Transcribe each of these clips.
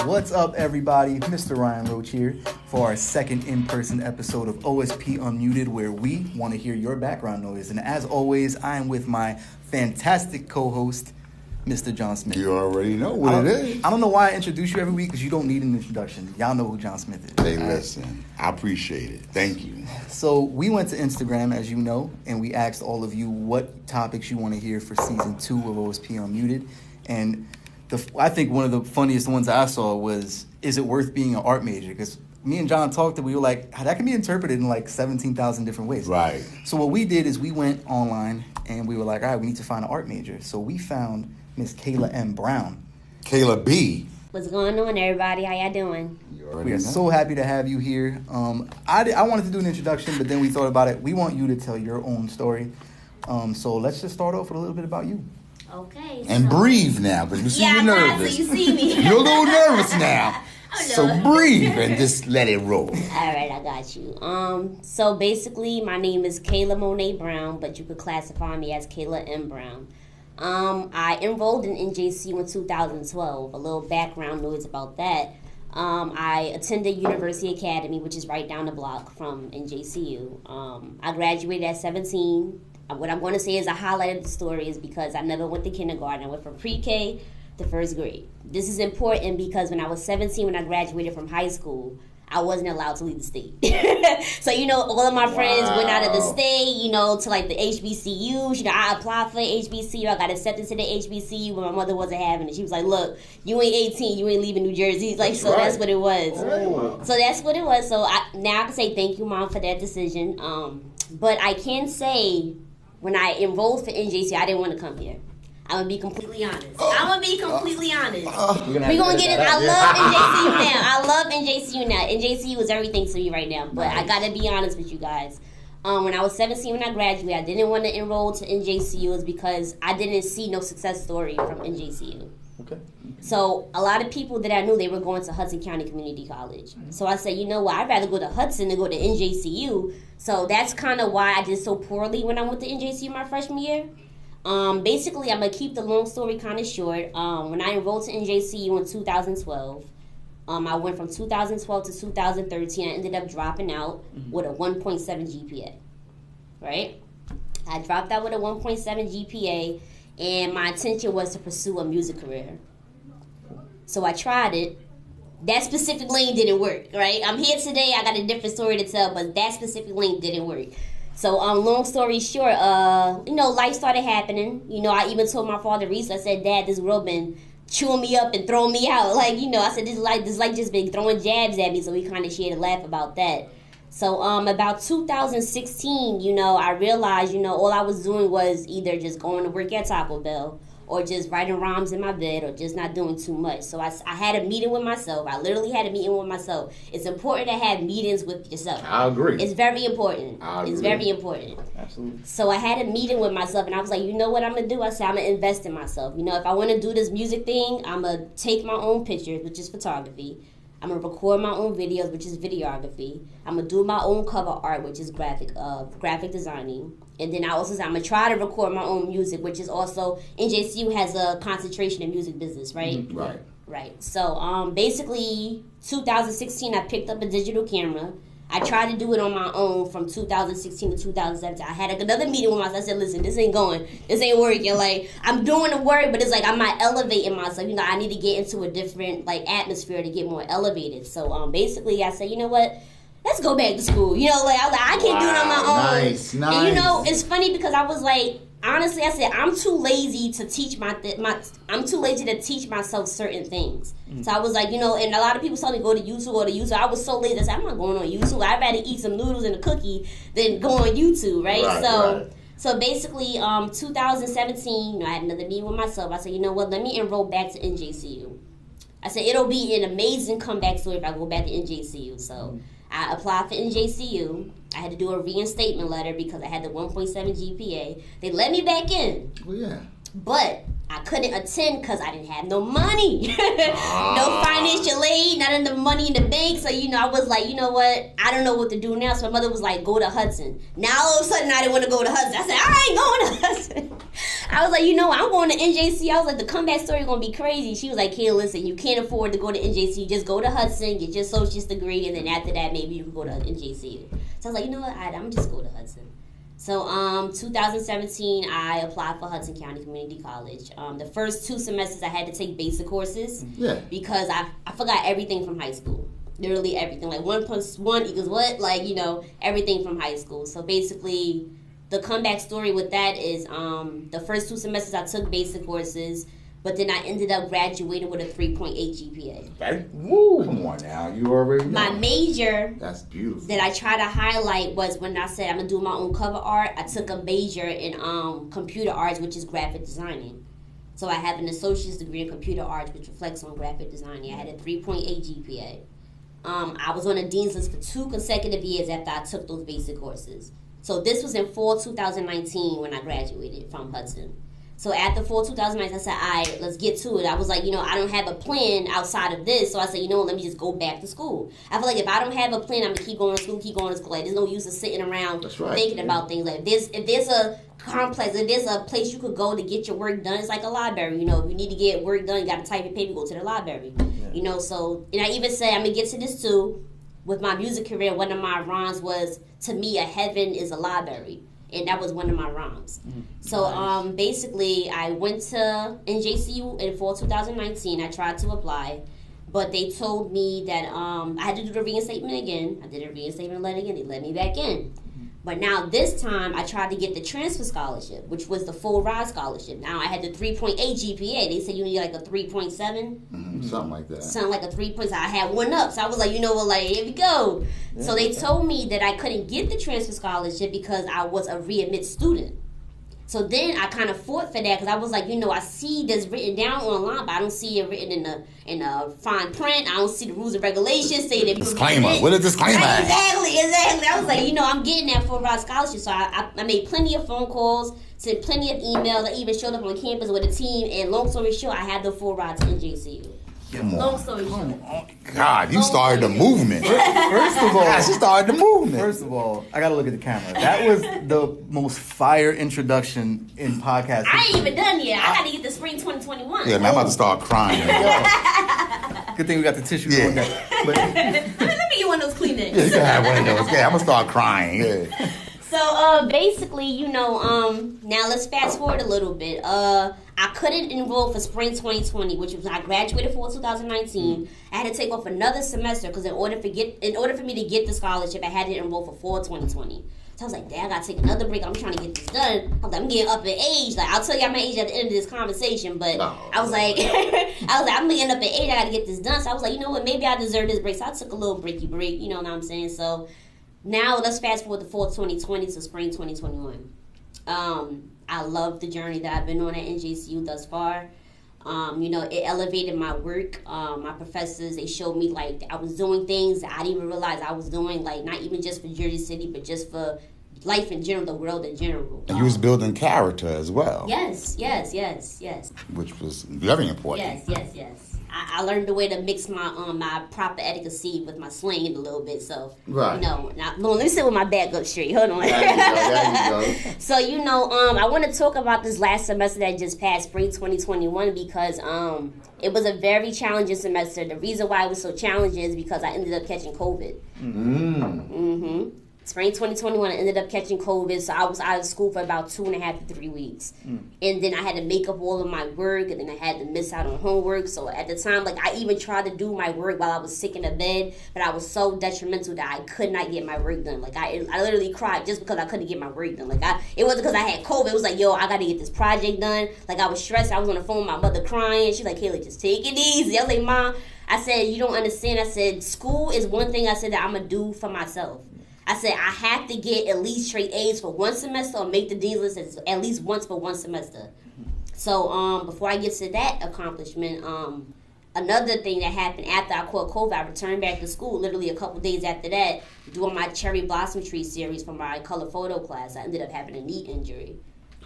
What's up, everybody? Mr. Ryan Roach here for our second in-person episode of OSP Unmuted, where we want to hear your background noise. And as always, I am with my fantastic co-host, Mr. John Smith. You already know what it is. I don't know why I introduce you every week, because you don't need an introduction. Y'all know who John Smith is. Hey, listen, I appreciate it. Thank you. So we went to Instagram, as you know, and we asked all of you what topics you want to hear for Season 2 of OSP Unmuted. And I think one of the funniest ones I saw was, is it worth being an art major? Because me and John talked and we were like, that can be interpreted in like 17,000 different ways. Right. So what we did is we went online and we were like, all right, we need to find an art major. So we found Miss Kayla M. Brown. Kayla B. What's going on, everybody? How y'all doing? We are so happy to have you here. I wanted to do an introduction, but then we thought about it. We want you to tell your own story. So let's just start off with a little bit about you. Okay. And breathe now, because we see you're nervous. So you see me. You're a little nervous now. So breathe and just let it roll. All right, I got you. So basically, my name is Kayla Monet Brown, but you could classify me as Kayla M. Brown. I enrolled in Njcu in 2012. A little background noise about that. I attended University Academy, which is right down the block from Njcu. I graduated at 17. What I'm going to say is a highlight of the story is because I never went to kindergarten. I went from pre-K to first grade. This is important because when I was 17, when I graduated from high school, I wasn't allowed to leave the state. So, all of my friends went out of the state, to like the HBCUs. I applied for the HBCU. I got accepted to the HBCU, but my mother wasn't having it. She was like, look, you ain't 18. You ain't leaving New Jersey. That's what it was. Oh. So that's what it was. So now I can say thank you, Mom, for that decision. But I can say when I enrolled for NJC, I didn't want to come here. I'm going to be completely honest. We're going to get it. I love NJCU now. NJCU is everything to me right now. But I got to be honest with you guys. When I was 17, when I graduated, I didn't want to enroll to NJCU is because I didn't see no success story from NJCU. Okay. So a lot of people that I knew, they were going to Hudson County Community College. So I said, you know what, I'd rather go to Hudson than go to NJCU. So that's kind of why I did so poorly when I went to NJCU my freshman year. Basically, I'm going to keep the long story kind of short. When I enrolled to NJCU in 2012, I went from 2012 to 2013. I ended up dropping out with a 1.7 GPA, right? I dropped out with a 1.7 GPA, and my intention was to pursue a music career. So I tried it. That specific lane didn't work, right? I'm here today. I got a different story to tell, but that specific lane didn't work. So, long story short, life started happening. I even told my father recently, I said, Dad, this girl been chewing me up and throwing me out. I said, this life just been throwing jabs at me. So we kind of shared a laugh about that. So, about 2016, I realized, all I was doing was either just going to work at Taco Bell or just writing rhymes in my bed or just not doing too much. So I had a meeting with myself. I literally had a meeting with myself. It's important to have meetings with yourself. I agree. It's very important. It's very important. Absolutely. So I had a meeting with myself, and I was like, you know what I'm going to do? I said, I'm going to invest in myself. If I want to do this music thing, I'm going to take my own pictures, which is photography. I'm going to record my own videos, which is videography. I'm going to do my own cover art, which is graphic designing. And then I also said I'm going to try to record my own music, which is also, NJCU has a concentration in music business, right? Right. Right. So basically, 2016, I picked up a digital camera. I tried to do it on my own from 2016 to 2017. I had another meeting with myself. I said, listen, this ain't working. I'm doing the work, but it's I'm not elevating myself. I need to get into a different, atmosphere to get more elevated. So, basically, I said, you know what? Let's go back to school. I can't do it on my own. Nice. And, it's funny because I was honestly, I said I'm too lazy to teach I'm too lazy to teach myself certain things. Mm-hmm. So I was and a lot of people told me go to YouTube. I was so lazy. I said I'm not going on YouTube. I'd rather eat some noodles and a cookie than go on YouTube, right? So basically, 2017, I had another meeting with myself. I said, you know what? Let me enroll back to NJCU. I said it'll be an amazing comeback story if I go back to NJCU. So I applied for NJCU. I had to do a reinstatement letter because I had the 1.7 GPA. They let me back in. Well, yeah. But I couldn't attend because I didn't have no money. No financial aid, not enough money in the bank. So, I was like, you know what? I don't know what to do now. So my mother was like, go to Hudson. Now all of a sudden I didn't want to go to Hudson. I said, I ain't going to Hudson. I was like, I'm going to NJC. I was like, the comeback story is going to be crazy. She was like, hey, listen, you can't afford to go to NJC. Just go to Hudson, get your associate's degree, and then after that, maybe you can go to NJC. So I was like, you know what? I'm just go to Hudson. So, 2017, I applied for Hudson County Community College. The first 2 semesters, I had to take basic courses because I forgot everything from high school. Literally everything. Like 1 + 1 = what? Like, everything from high school. So basically, the comeback story with that is the first 2 semesters, I took basic courses. But then I ended up graduating with a 3.8 GPA. Woo! Come on now, you already know. My major That's beautiful. that I try to highlight was when I said I'm gonna do my own cover art. I took a major in computer arts, which is graphic designing. So I have an associate's degree in computer arts, which reflects on graphic designing. I had a 3.8 GPA. I was on a dean's list for 2 consecutive years after I took those basic courses. So this was in fall 2019 when I graduated from Hudson. So after fall 2009, I said, all right, let's get to it. I was like, I don't have a plan outside of this. So I said, let me just go back to school. I feel like if I don't have a plan, I'm going to keep going to school. Like, there's no use of sitting around thinking about things. Like, if there's a complex, if there's a place you could go to get your work done, it's like a library. If you need to get work done, you got to type your paper, go to the library. So, and I even said, I'm going to get to this too. With my music career, one of my rhymes was, to me, a heaven is a library. And that was one of my rhymes. So basically, I went to Njcu in fall 2019. I tried to apply, but they told me that I had to do the reinstatement again. I did a reinstatement letter again. They let me back in. But now this time, I tried to get the transfer scholarship, which was the full ride scholarship. Now I had the 3.8 GPA. They said you need like a 3.7. Something like that. Something like a 3 point. I had one up, so I was like, here we go. Yeah. So they told me that I couldn't get the transfer scholarship because I was a readmit student. So then I kind of fought for that because I was like, I see this written down online, but I don't see it written in a fine print. I don't see the rules and regulations say that. Disclaimer. What is disclaimer? Right, exactly. I was like, I'm getting that full ride scholarship. So I made plenty of phone calls, sent plenty of emails. I even showed up on campus with a team. And long story short, I had the full ride to NJCU. Long story short. God, you started the movement. First of all, she started the movement. First of all, I gotta look at the camera. That was the most fire introduction in podcast. I ain't even done yet. I gotta get the spring 2021. Yeah, man, I'm about to start crying. Good thing we got the tissue on that. But let me get one of those Kleenex. Yeah, you can have one of those. Yeah, I'm gonna start crying. Yeah. So basically, now let's fast forward a little bit. I couldn't enroll for spring 2020, which was I graduated for 2019. I had to take off another semester because in order for me to get the scholarship, I had to enroll for fall 2020. So I was like, Dad, I gotta take another break. I'm trying to get this done. I was like, I'm getting up in age. Like, I'll tell you my age at the end of this conversation, but I was like, I'm getting up in age. I gotta get this done. So I was like, you know what? Maybe I deserve this break. So I took a little breaky break. You know what I'm saying? So now let's fast forward to fall 2020 to spring 2021. I love the journey that I've been on at NJCU thus far. It elevated my work. My professors, they showed me like I was doing things that I didn't even realize I was doing, like not even just for Jersey City, but just for life in general, the world in general. And you was building character as well. Yes. Which was very important. Yes. I learned the way to mix my my proper etiquette with my slang a little bit. So now let me sit with my back up straight. Hold on. There you go. So I want to talk about this last semester that just passed, spring 2021, because it was a very challenging semester. The reason why it was so challenging is because I ended up catching COVID. Spring 2021, I ended up catching COVID, so I was out of school for about 2.5 to 3 weeks. And then I had to make up all of my work, and then I had to miss out on homework. So at the time, I even tried to do my work while I was sick in the bed, but I was so detrimental that I could not get my work done. I literally cried just because I couldn't get my work done. It wasn't because I had COVID. It was like, yo, I got to get this project done. I was stressed. I was on the phone with my mother crying. She's like, Kayla, just take it easy. I was like, Mom, I said, you don't understand. I said, school is one thing I said that I'm going to do for myself. I said, I have to get at least straight A's for one semester or make the dean's list at least once for one semester. So before I get to that accomplishment, another thing that happened after I caught COVID, I returned back to school literally a couple days after that, doing my Cherry Blossom Tree series for my color photo class. I ended up having a knee injury.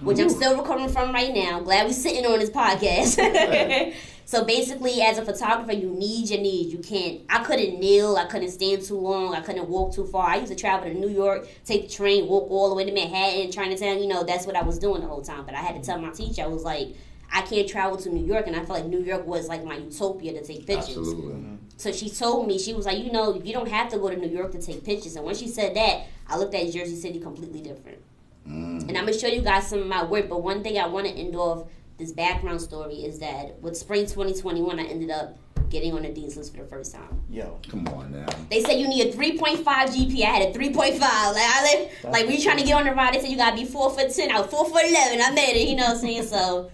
which I'm still recovering from right now. I'm glad we're sitting on this podcast. So basically, as a photographer, you need your knees. You can't. I couldn't kneel. I couldn't stand too long. I couldn't walk too far. I used to travel to New York, take the train, walk all the way to Manhattan, Chinatown. You know, that's what I was doing the whole time. But I had to tell my teacher, I was like, I can't travel to New York, and I felt like New York was like my utopia to take pictures. Absolutely. So she told me, she was like, you know, you don't have to go to New York to take pictures. And when she said that, I looked at Jersey City completely different. And I'm going to show you guys some of my work, but one thing I want to end off this background story is that with spring 2021, I ended up getting on the Dean's List for the first time. Yo, come on now. They said you need a 3.5 GPA. I had a 3.5. Like when you trying to get on the ride, they said you got to be 4'10". I was 4'11". I made it, you know what I'm saying? So,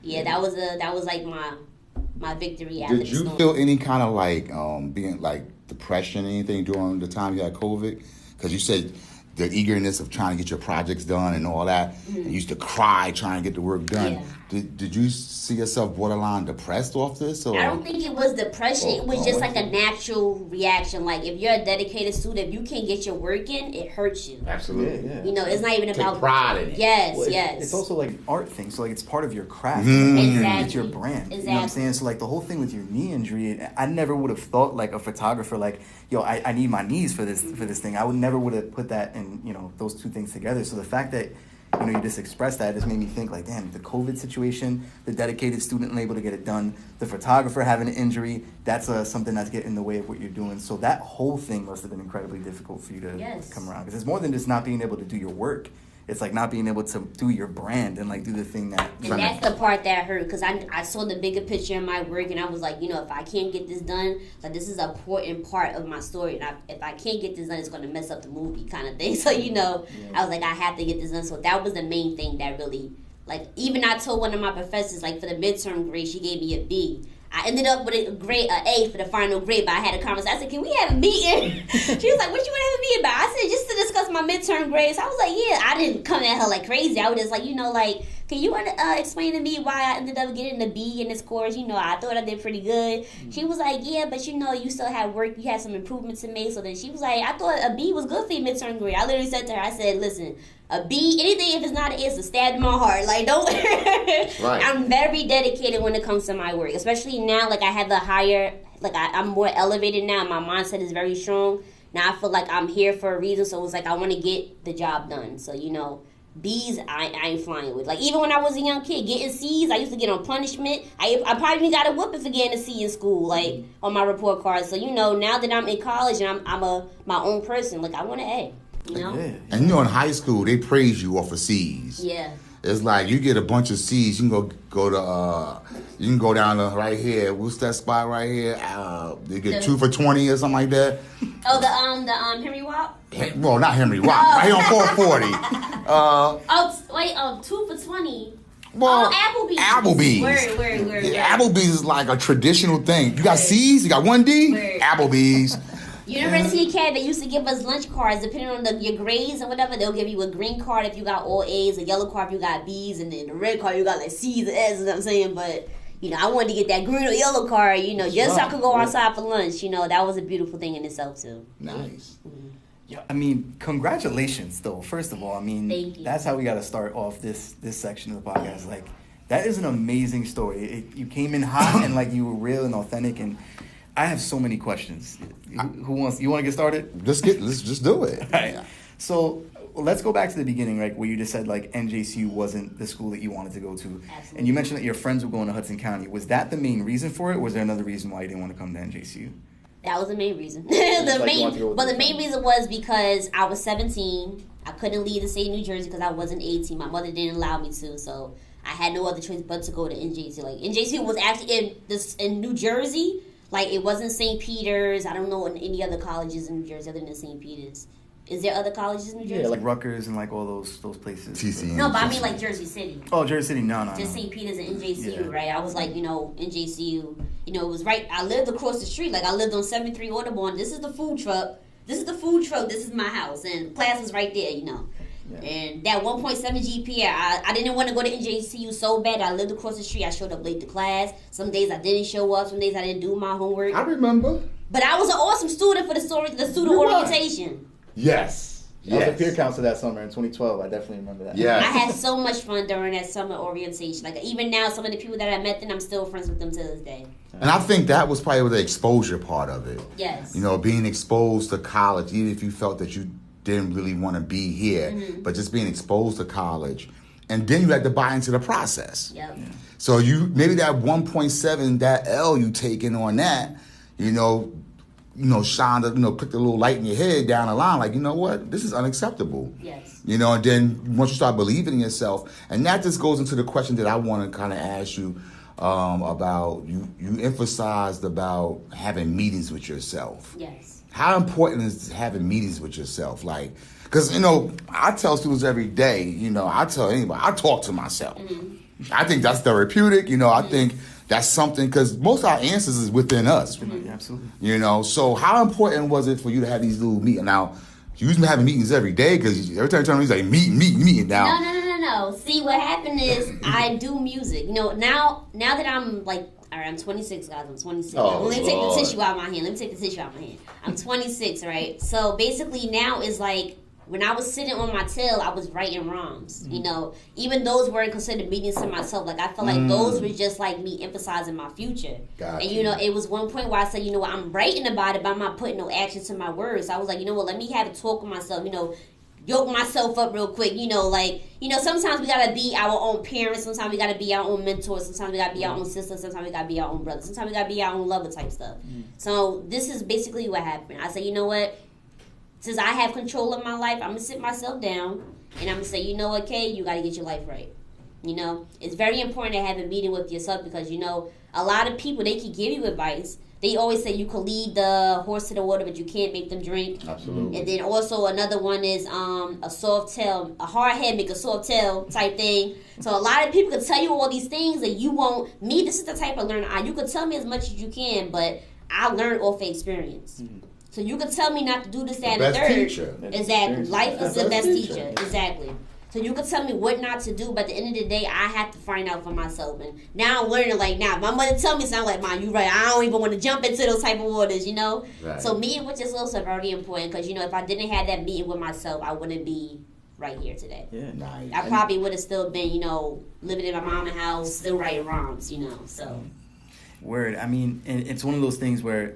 yeah, that was like my victory after the storm. Did you feel any kind of like being like depression or anything during the time you had COVID? Because you said the eagerness of trying to get your projects done and all that. And you used to cry trying to get the work done. Yeah. Did you see yourself borderline depressed off this? Or? I don't think it was depression. It was just like a natural reaction. Like if you're a dedicated student, if you can't get your work in, it hurts you. Absolutely. Yeah. You know, it's not even Take about pride in it. Yes, Well, yes. It's also like an art thing, so like it's part of your craft. Exactly. It's your brand. Exactly. You know what I'm saying? So like the whole thing with your knee injury, I never would have thought like a photographer like, yo, I need my knees for this thing. I would have put that in, you know, those two things together. So the fact that, you know, you just expressed that just made me think like, damn, the COVID situation, the dedicated student unable to get it done, the photographer having an injury, that's something that's getting in the way of what you're doing. So that whole thing must have been incredibly difficult for you to come around. Because it's more than just not being able to do your work. It's like not being able to do your brand and like do the thing that... And that's the part that hurt, because I saw the bigger picture in my work, and I was like, you know, if I can't get this done, like this is an important part of my story, and if I can't get this done, it's going to mess up the movie kind of thing. So, you know, I was like, I have to get this done. So that was the main thing that really, like, even I told one of my professors, like, for the midterm grade, she gave me a B. I ended up with a grade, an A for the final grade, but I had a conversation. I said, can we have a meeting? She was like, what you want to have a meeting about? I said, just to discuss my midterm grades. I was like, yeah. I didn't come at her like crazy. I was just like, you know, like, can you explain to me why I ended up getting a B in this course? You know, I thought I did pretty good. She was like, yeah, but you know, you still have work. You had some improvements to make. So then she was like, I thought a B was good for your midterm grade. I literally said to her, I said, listen, a B, anything if it's not an A, it's a stab in my heart. Like, don't. Right. I'm very dedicated when it comes to my work, especially now. Like, I have the higher, like, I'm more elevated now. My mindset is very strong. Now I feel like I'm here for a reason, so it's like I want to get the job done. So, you know, B's I ain't flying with. Like, even when I was a young kid, getting C's, I used to get on punishment. I probably even got a whooping for getting a C in school, like, on my report card. So, you know, now that I'm in college and I'm my own person, like, I want an A. You know? Yeah. And you know, in high school, they praise you off of C's. Yeah. It's like you get a bunch of C's. You can you can go down to right here. What's that spot right here? They get 2 for 20 or something like that. Oh, the Henry Wap. Well, not Henry Wap. Right here on 440. 2 for 20. Well, Applebee's. Word. Yeah, Applebee's is like a traditional thing. You got C's, you got 1D. Word. Applebee's. University Academy, they used to give us lunch cards depending on your grades and whatever. They'll give you a green card if you got all A's, a yellow card if you got B's, and then the red card you got like C's and S's. You know what I'm saying? But you know, I wanted to get that green or yellow card. You know, just so I could go outside for lunch. You know, that was a beautiful thing in itself too. Nice. Mm-hmm. Yeah, I mean, congratulations, though. First of all, I mean, Thank you. That's how we got to start off this section of the podcast. Like, that is an amazing story. You came in hot and like you were real and authentic. And I have so many questions. You want to get started? Let's just do it. All right. So let's go back to the beginning, right, where you just said like Njcu wasn't the school that you wanted to go to. Absolutely. And you mentioned that your friends were going to Hudson County. Was that the main reason for it, or was there another reason why you didn't want to come to Njcu? That was the main reason. The main reason was because I was 17. I couldn't leave the state of New Jersey because I wasn't 18. My mother didn't allow me to, so I had no other choice but to go to Njcu. Like, Njcu was actually in New Jersey. Like, it wasn't St. Peter's. I don't know any other colleges in New Jersey other than St. Peter's. Is there other colleges in New Jersey? Yeah, like Rutgers and like all those places. TCM. No, but I mean like Jersey City. Oh, Jersey City, no. Just St. Peter's and NJCU, Yeah. right? I was like, you know, NJCU, you know, it was right. I lived across the street. Like, I lived on 73 Audubon. This is the food truck. This is my house. And class was right there, you know. Yeah. And that 1.7 GPA, I didn't want to go to NJCU so bad. I lived across the street. I showed up late to class. Some days I didn't show up. Some days I didn't do my homework. I remember. But I was an awesome student for the student orientation. Yes. I was at Peer Council that summer in 2012. I definitely remember that. Yes. I had so much fun during that summer orientation. Like even now, some of the people that I met then, I'm still friends with them to this day. And I think that was probably the exposure part of it. Yes. You know, being exposed to college, even if you felt that you didn't really want to be here, but just being exposed to college. And then you had to buy into the process. Yep. Yeah. So you maybe that 1.7, that L you taking on that, shine the, put the little light in your head down the line, like, you know what, this is unacceptable. Yes. And then once you start believing in yourself, and that just goes into the question that I want to kind of ask you about, you emphasized about having meetings with yourself. Yes. How important is having meetings with yourself? Like, because, I tell students every day, I tell anybody, I talk to myself. Mm-hmm. I think that's therapeutic. I think that's something, because most of our answers is within us. Mm-hmm. Absolutely. So how important was it for you to have these little meetings? Now, you used to having meetings every day, because every time you turn around, he's like, meet. Now, No. See, what happened is I do music. Now that I'm like, all right, I'm 26, guys. I'm 26. Oh, Let me take the tissue out of my hand. I'm 26, right? So basically now is like, when I was sitting on my tail, I was writing rhymes. Even those weren't considered meetings to myself. Like, I felt like those were just like me emphasizing my future. Gotcha. And it was one point where I said, I'm writing about it, but I'm not putting no action to my words. So I was like, let me have a talk with myself. Yoke myself up real quick. Sometimes we gotta be our own parents. Sometimes we gotta be our own mentors. Sometimes we gotta be our own sisters. Sometimes we gotta be our own brothers. Sometimes we gotta be our own lover type stuff. So this is basically what happened. I said, you know what? Since I have control of my life, I'm going to sit myself down and I'm going to say, you know what, Kay, you got to get your life right. It's very important to have a meeting with yourself because, a lot of people, they can give you advice. They always say you can lead the horse to the water, but you can't make them drink. Absolutely. And then also another one is a soft tail, a hard head make a soft tail type thing. So a lot of people can tell you all these things that you won't. Me, this is the type of learner. You can tell me as much as you can, but I learned off experience. Mm-hmm. So you can tell me not to do this, that, and the third. Teacher. Exactly. Life is the best teacher. Exactly. So you can tell me what not to do, but at the end of the day, I have to find out for myself. And now I'm learning, like, now, my mother tell me something like, Mom, you right. I don't even want to jump into those type of waters, Right. So meeting with yourself is very important because, if I didn't have that meeting with myself, I wouldn't be right here today. Yeah. Nice. I probably would have still been, living in my mama's house, still writing rhymes, so. Word. I mean, it's one of those things where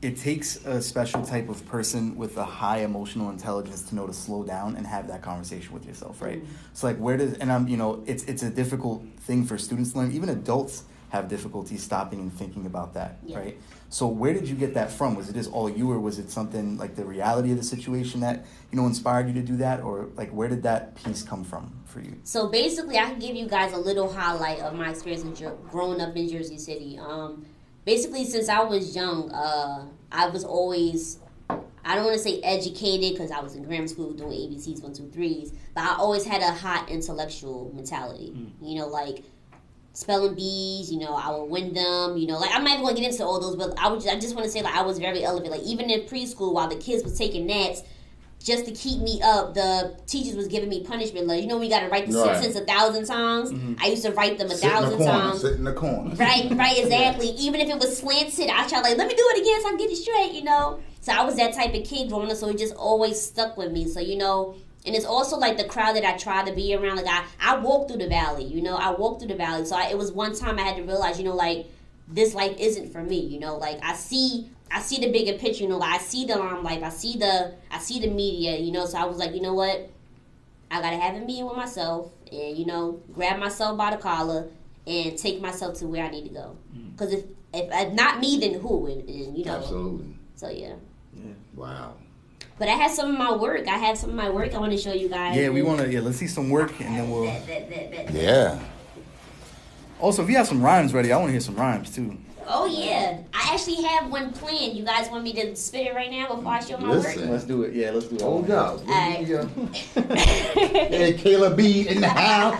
it takes a special type of person with a high emotional intelligence to know to slow down and have that conversation with yourself, right? Mm-hmm. So like it's a difficult thing for students to learn. Even adults have difficulty stopping and thinking about that, right? So where did you get that from? Was it just all you, or was it something like the reality of the situation that, inspired you to do that? Or like where did that piece come from for you? So basically I can give you guys a little highlight of my experience growing up in Jersey City. Basically, since I was young, I was always, I don't want to say educated because I was in grammar school doing ABCs, 1, 2, 3s, but I always had a hot intellectual mentality. Like spelling bees, I would win them, like I'm not even going to get into all those, but I just want to say like I was very elevated. Like even in preschool while the kids was taking naps, just to keep me up, the teachers was giving me punishment. Like, we got to write the sentence 1,000 times. Mm-hmm. I used to write them 1,000 times. Sit in the corner. Right, exactly. Even if it was slanted, I try like, let me do it again so I can get it straight, So I was that type of kid growing up, so it just always stuck with me. So, and it's also like the crowd that I try to be around. Like I walk through the valley, I walk through the valley. So it was one time I had to realize, like, this life isn't for me, like I see the bigger picture, like I see the limelight, I see the media, so I was like, you know what, I gotta have a meeting with myself and, grab myself by the collar and take myself to where I need to go. Because if not me, then who? And Absolutely. So yeah. Wow. But I have some of my work. I want to show you guys. Yeah, we want to. Let's see some work, and then we'll. Yeah. Also, if you have some rhymes ready, I want to hear some rhymes too. Oh yeah, I actually have one planned. You guys want me to spit it right now before I show my work? Let's do it. Yeah, let's do it. Hold up. Alright. Hey, Kayla B in the house.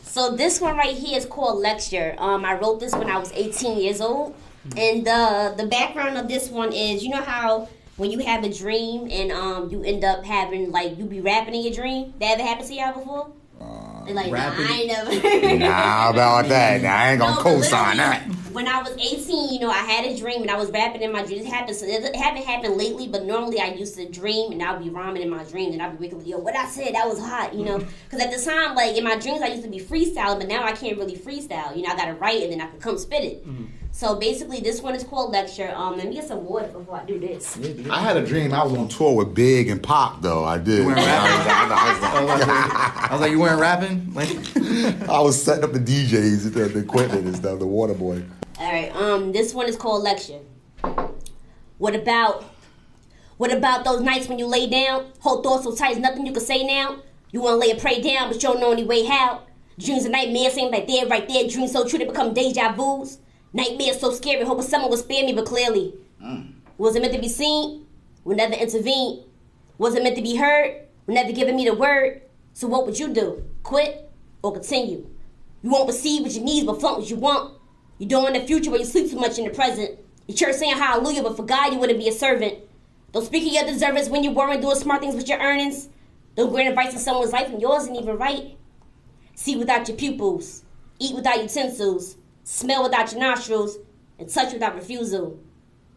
So this one right here is called Lecture. I wrote this when I was 18 years old, and the background of this one is, how when you have a dream and you end up having you be rapping in your dream. That ever happened to y'all before? Like, nah, I ain't never. Nah, about that. Nah, I ain't gonna co-sign that. when I was 18, you know, I had a dream and I was rapping in my dream. It haven't happened lately, but normally I used to dream and I'd be rhyming in my dreams and I'd be waking up, yo, what I said, that was hot, you know? Because at the time, like, in my dreams, I used to be freestyling, but now I can't really freestyle. You know, I got to write and then I can come spit it. So basically, this one is called Lecture. Let me get some water before I do this. I had a dream I was on tour with Big and Pop, though. I did. You weren't rapping? I was like, you weren't rapping? Like, I was setting up the DJs, the equipment and stuff, the water boy. All right. This one is called Lecture. What about those nights when you lay down? Hold thoughts so tight, there's nothing you can say now. You want to lay a prey down, but you don't know any way how. Dreams of nightmares seem like they're right there. Dreams so true they become deja vus. Nightmares so scary, hoping someone would spare me, but clearly. Was it meant to be seen? Would never intervene. Was it meant to be heard? Would never given me the word. So what would you do? Quit or continue? You won't receive what you need, but flaunt what you want. You're doing the future where you sleep too much in the present. Your church saying hallelujah, but for God you wouldn't be a servant. Don't speak of your deservings when you're worrying, doing smart things with your earnings. Don't grant advice in someone's life when yours isn't even right. See without your pupils. Eat without utensils. Smell without your nostrils. And touch without refusal.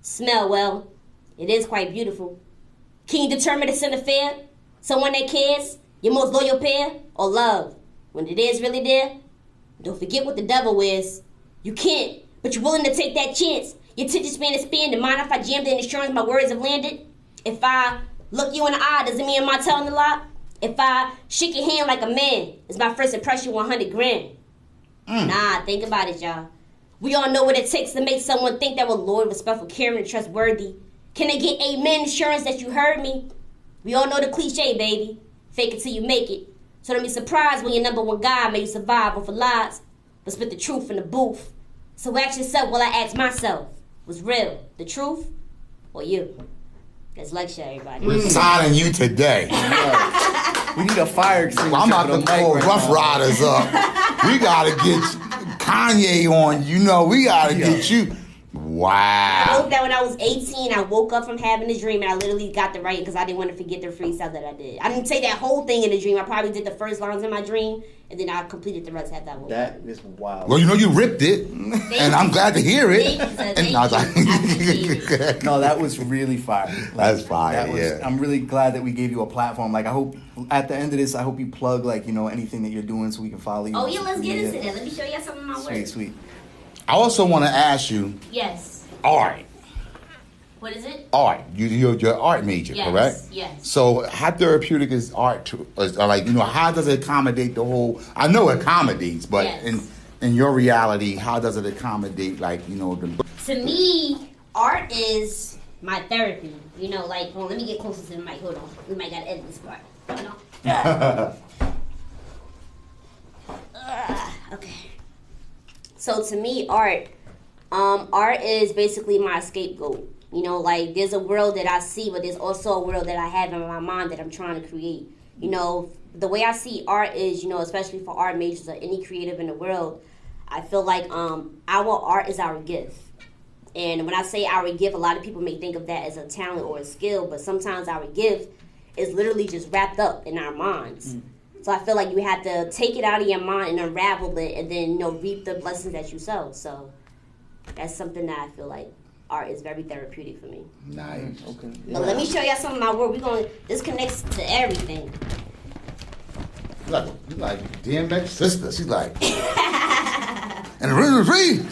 Smell, well, it is quite beautiful. Can you determine it's an affair? Someone that cares? Your most loyal pair? Or love? When it is really there? Don't forget what the devil is. You can't, but you're willing to take that chance. Your attention span is expanded. Mind if I jam the insurance my words have landed? If I look you in the eye, does it mean am I telling a lie? If I shake your hand like a man, is my first impression 100 grand? Nah, think about it, y'all. We all know what it takes to make someone think that we're loyal, respectful, caring, and trustworthy. Can they get amen assurance that you heard me? We all know the cliche, baby. Fake it till you make it. So don't be surprised when your number one guy made you survive over lies, but spit the truth in the booth. So ask yourself while I ask myself, was real the truth or you? That's lecture, everybody. We're signing you today. we need a fire extinguisher. I'm about to call Rough Riders up. We got to get Kanye on. You know, we got to get you. Wow. I wrote that when I was 18. I woke up from having a dream and I literally got the writing because I didn't want to forget the freestyle that I did. I didn't say that whole thing in the dream. I probably did the first lines in my dream and then I completed the rest after I woke up. That is wild. Well, you know, you ripped it, and I'm glad to hear it. And I was like, no, that was really fire. Like, that's fire. Yeah. I'm really glad that we gave you a platform. Like, I hope at the end of this, I hope you plug, like, you know, anything that you're doing so we can follow you. Oh yeah, let's get into that. Let me show you some of my work. Sweet. I also want to ask you. Yes. Art. What is it? Art. You're an art major, yes, correct? Yes. So how therapeutic is art like, you know, how does it accommodate the whole, I know it accommodates, but yes. in your reality, how does it accommodate, like, you know, the... To me, art is my therapy. You know, like, well, let me get closer to the mic. Hold on. We might gotta edit this part. Hold on. Okay. So to me, art is basically my scapegoat. You know, like, there's a world that I see, but there's also a world that I have in my mind that I'm trying to create. You know, the way I see art is, you know, especially for art majors or any creative in the world, I feel like our art is our gift. And when I say our gift, a lot of people may think of that as a talent or a skill, but sometimes our gift is literally just wrapped up in our minds. So I feel like you have to take it out of your mind and unravel it and then, you know, reap the blessings that you sow. So that's something that I feel like art is very therapeutic for me. Nice. Okay. But let me show y'all some of my work. This connects to everything. You like DMX sister. She's like, and the rhythm free.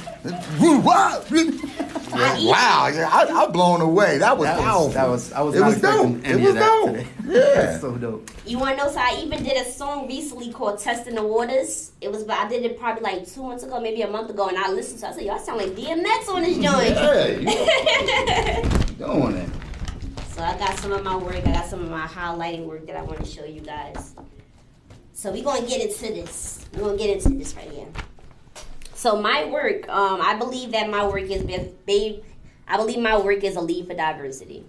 Wow, I'm blown away. That was powerful. I was not expecting any of that today. Yeah. So dope. You want to know, so I even did a song recently called Testing the Waters. I did it probably like 2 months ago, maybe a month ago, and I listened to it. I said, yo, I sound like DMX on this joint. Yeah, you doing it. So I got some of my work. I got some of my highlighting work that I want to show you guys. So we're going to get into this. We're going to get into this right here. So my work, I believe that my work is a lead for diversity.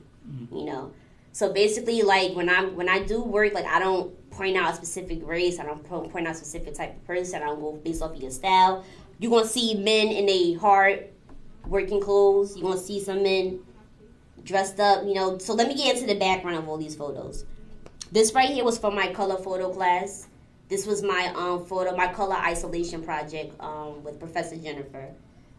You know, so basically, like when I do work, like I don't point out a specific race, I don't point out a specific type of person. I don't go based off of your style. You're gonna see men in a hard working clothes. You're gonna see some men dressed up. You know, so let me get into the background of all these photos. This right here was for my color photo class. This was my my color isolation project with Professor Jennifer.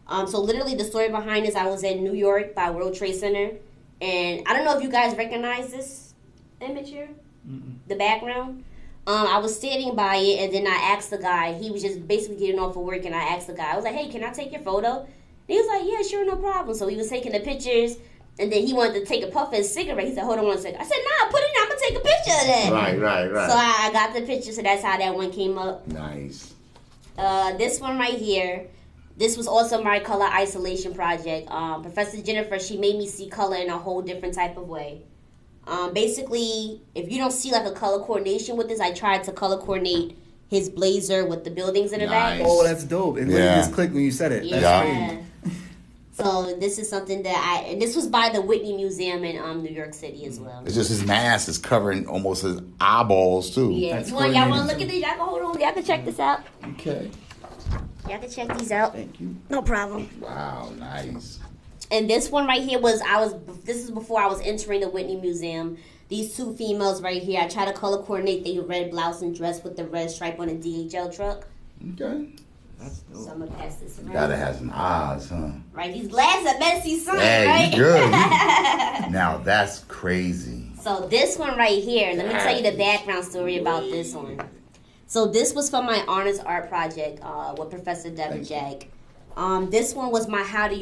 So literally the story behind this, I was in New York by World Trade Center, and I don't know if you guys recognize this image here, the background. I was standing by it, and then I asked the guy. He was just basically getting off of work, and I asked the guy. I was like, "Hey, can I take your photo?" And he was like, "Yeah, sure, no problem." So he was taking the pictures, and then he wanted to take a puff of his cigarette. He said, "Hold on one second." I said, "Nah, put it in. I'm gonna take a picture of that." Right. So I got the picture. So that's how that one came up. Nice. This one right here. This was also my color isolation project. Professor Jennifer, she made me see color in a whole different type of way. Basically, if you don't see like a color coordination with this, I tried to color coordinate his blazer with the buildings in the back. Oh, that's dope. It literally just clicked when you said it. Yeah. That's crazy. So this is something that and this was by the Whitney Museum in New York City as well. It's just his mask is covering almost his eyeballs too. Yeah. Y'all want to look at these? Y'all can hold on. Y'all can check this out. Okay. Y'all can check these out. Thank you. No problem. Wow, nice. And this one right here this is before I was entering the Whitney Museum. These two females right here, I try to color coordinate the red blouse and dress with the red stripe on a DHL truck. Okay. That's dope. So I'm gonna pass this around. Gotta have some eyes, huh? Right, these glasses are better see sun, Hey, right? you good. Now that's crazy. So this one right here, let me tell you the background story about this one. So this was from my honors art project with Professor Devin Jack. This one was my How Do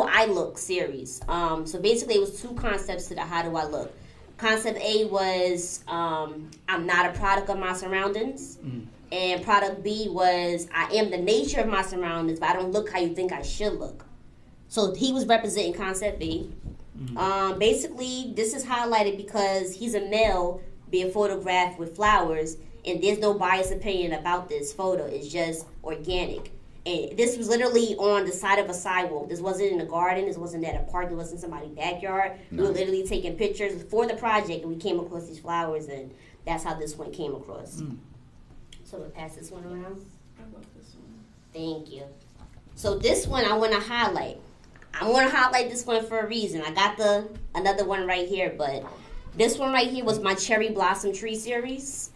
I Look series. So basically it was two concepts to the How Do I Look. Concept A was I'm not a product of my surroundings. And product B was I am the nature of my surroundings, but I don't look how you think I should look. So he was representing concept B. Basically, this is highlighted because he's a male being photographed with flowers, and there's no biased opinion about this photo. It's just organic. And this was literally on the side of a sidewalk. This wasn't in a garden. This wasn't at a park. This wasn't somebody's backyard. We were literally taking pictures for the project, and we came across these flowers, and that's how this one came across. So we'll pass this one around. I love this one. Thank you. So this one I want to highlight. I want to highlight this one for a reason. I got another one right here, but this one right here was my cherry blossom tree series.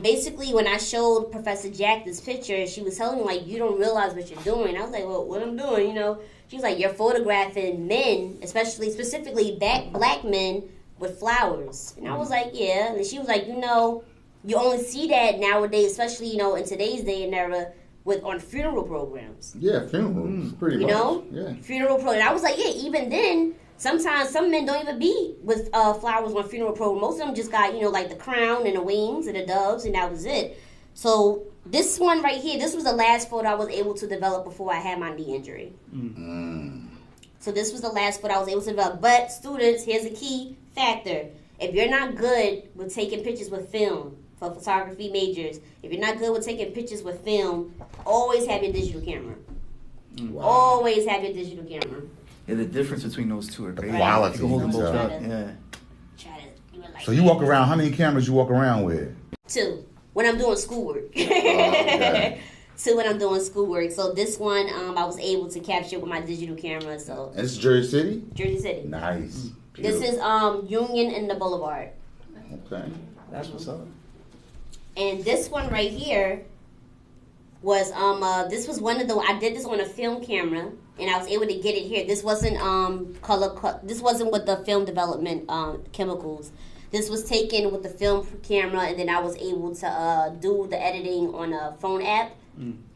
Basically, when I showed Professor Jack this picture, she was telling me, like, you don't realize what you're doing. I was like, well, what I'm doing, you know? She was like, you're photographing men, specifically black men with flowers. And I was like, yeah. And she was like, you know, you only see that nowadays, especially, you know, in today's day and era, on funeral programs. Yeah, funerals, pretty much. You know? Yeah. Funeral program. I was like, yeah, even then, sometimes some men don't even be with flowers on funeral program. Most of them just got, you know, like the crown and the wings and the doves, and that was it. So this one right here, this was the last photo I was able to develop before I had my knee injury. So this was the last photo I was able to develop. But students, here's a key factor. If you're not good with taking pictures with film, for photography majors, if you're not good with taking pictures with film, always have your digital camera. Wow. Always have your digital camera. Yeah, the difference between those two are great. quality, You can hold them both so- up. Yeah. Try to do it like So you walk around, how many cameras you walk around with? 2 when I'm doing schoolwork. Okay. 2 when I'm doing schoolwork. So this one I was able to capture with my digital camera. So It's Jersey City? Jersey City. Nice. This Beautiful. is Union and the Boulevard. Okay. That's what's up. And this one right here was this was one of the I did this on a film camera and I was able to get it here. This wasn't this wasn't with the film development chemicals. This was taken with the film camera, and then I was able to do the editing on a phone app.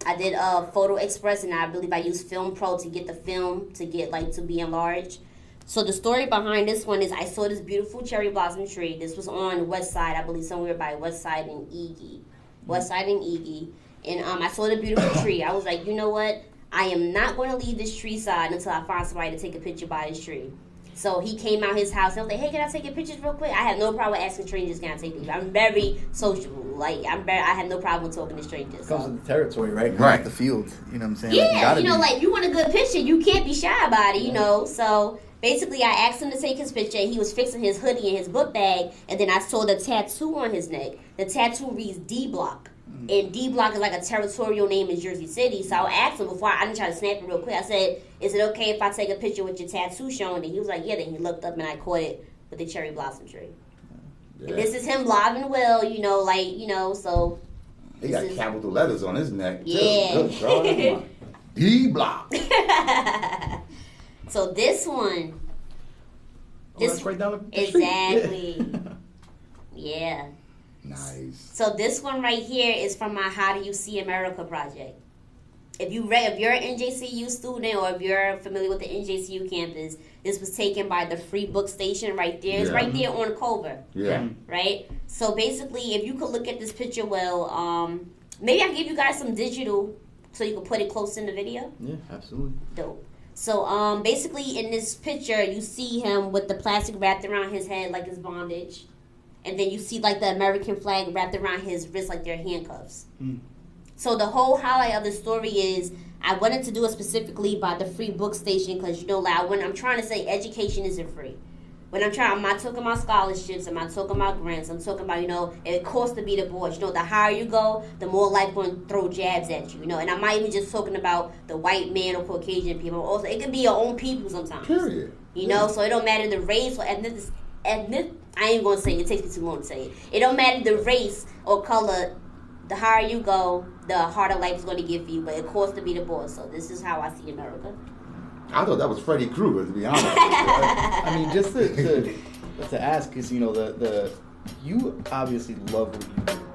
I did Photo Express, and I believe I used Film Pro to get the film to be enlarged. So the story behind this one is I saw this beautiful cherry blossom tree. This was on West Side, I believe somewhere by West Side and Iggy. West Side and Iggy. And I saw the beautiful tree. I was like, you know what? I am not going to leave this tree side until I find somebody to take a picture by this tree. So he came out his house and I was like, hey, can I take your pictures real quick? I have no problem asking strangers, can I take pictures? I'm very sociable. Like, I have no problem talking to strangers. Comes So. with the territory, right? Right. The field. You know what I'm saying? Yeah, Like, you know, like, you want a good picture, you can't be shy about it, you know. So basically, I asked him to take his picture. He was fixing his hoodie and his book bag, and then I saw the tattoo on his neck. The tattoo reads D Block. And D Block is like a territorial name in Jersey City. So I asked him before, I didn't try to snap it real quick. I said, is it okay if I take a picture with your tattoo showing it? He was like, yeah. Then he looked up and I caught it with the cherry blossom tree. Yeah. And this is him live and well, you know, like, you know, so. He got this is- capital letters on his neck, too. Yeah. Good God. D Block. So this one. That's right down the exactly. street. Yeah. Nice. So this one right here is from my How Do You See America project. If you're an NJCU student or if you're familiar with the NJCU campus, this was taken by the Free Book Station right there. It's right there on Culver. Yeah. Right? So basically, if you could look at this picture well, maybe I'll give you guys some digital so you can put it close in the video. Yeah, absolutely. Dope. So basically in this picture, you see him with the plastic wrapped around his head like his bondage. And then you see like the American flag wrapped around his wrist like they're handcuffs. Mm. So the whole highlight of the story is I wanted to do it specifically by the Free Book Station because, you know, like when I'm trying to say education isn't free. I'm not talking about scholarships, I'm not talking about grants, I'm talking about, you know, it costs to be the boss. You know, the higher you go, the more life going to throw jabs at you, you know. And I'm not even just talking about the white man or Caucasian people. Also, it could be your own people sometimes. Period. You know, so it don't matter the race or ethnicity. I ain't going to say it. It takes me too long to say it. It don't matter the race or color. The higher you go, the harder life is going to get for you. But it costs to be the boss. So this is how I see America. I thought that was Freddy Krueger, to be honest. I mean, just to ask, because, you know, you obviously love what you do.